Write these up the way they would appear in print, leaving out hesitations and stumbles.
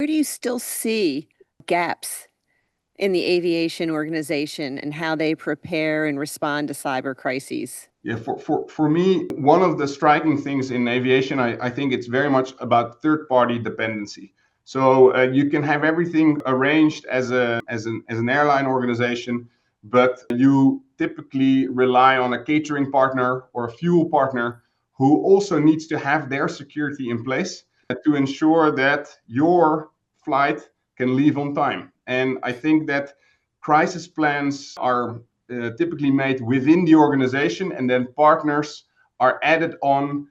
do you still see gaps in the aviation organization and how they prepare and respond to cyber crises? Yeah, for me, one of the striking things in aviation, I think it's very much about third-party dependency. So you can have everything arranged as an airline organization, but you typically rely on a catering partner or a fuel partner who also needs to have their security in place to ensure that your flight can leave on time. And I think that crisis plans are typically made within the organization, and then partners are added on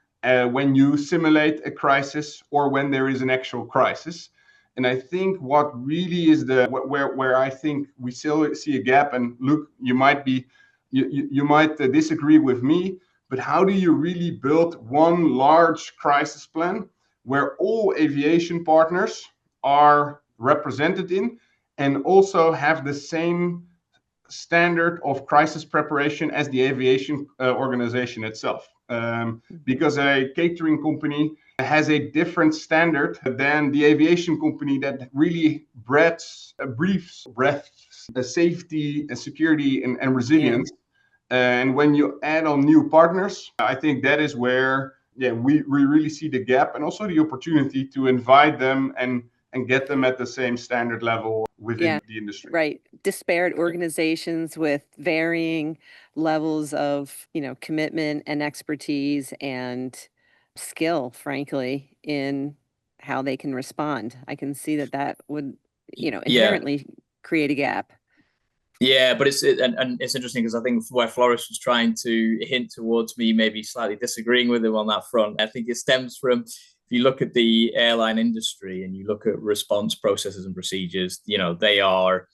when you simulate a crisis or when there is an actual crisis. And I think what really is where I think we still see a gap, and Luke, you might disagree with me, but how do you really build one large crisis plan where all aviation partners are represented in and also have the same standard of crisis preparation as the aviation organization itself? Because a catering company has a different standard than the aviation company that really briefs safety and security and resilience. And when you add on new partners, I think that is where we really see the gap, and also the opportunity to invite them and get them at the same standard level within the industry. Right. Disparate organizations with varying levels of, commitment and expertise and skill, frankly, in how they can respond. I can see that would, inherently create a gap. Yeah, but it's interesting because I think where Floris was trying to hint towards me maybe slightly disagreeing with him on that front, I think it stems from, if you look at the airline industry and you look at response processes and procedures, they are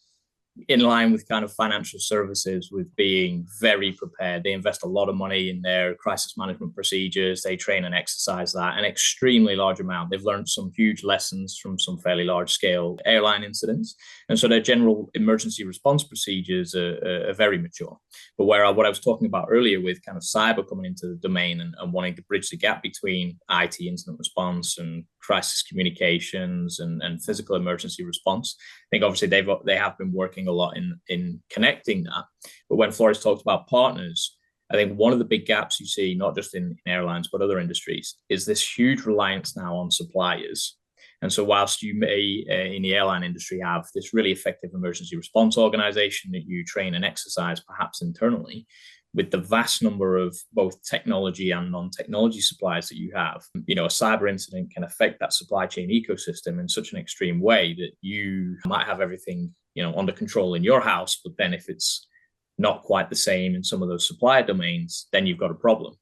in line with kind of financial services, with being very prepared. They invest a lot of money in their crisis management procedures. They train and exercise that an extremely large amount. They've learned some huge lessons from some fairly large scale airline incidents. And so their general emergency response procedures are very mature. But what I was talking about earlier with kind of cyber coming into the domain and wanting to bridge the gap between IT incident response and crisis communications and physical emergency response, I think obviously they have been working a lot in connecting that. But when Floris talked about partners, I think one of the big gaps you see, not just in airlines, but other industries, is this huge reliance now on suppliers. And so whilst you may, in the airline industry, have this really effective emergency response organization that you train and exercise perhaps internally, with the vast number of both technology and non-technology suppliers that you have, a cyber incident can affect that supply chain ecosystem in such an extreme way that you might have everything, under control in your house, but then if it's not quite the same in some of those supplier domains, then you've got a problem.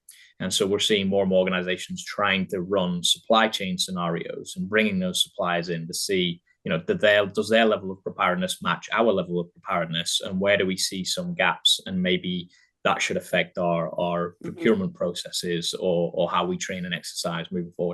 And so we're seeing more and more organizations trying to run supply chain scenarios and bringing those suppliers in to see, does their level of preparedness match our level of preparedness, and where do we see some gaps, and maybe that should affect our procurement processes or how we train and exercise moving forward.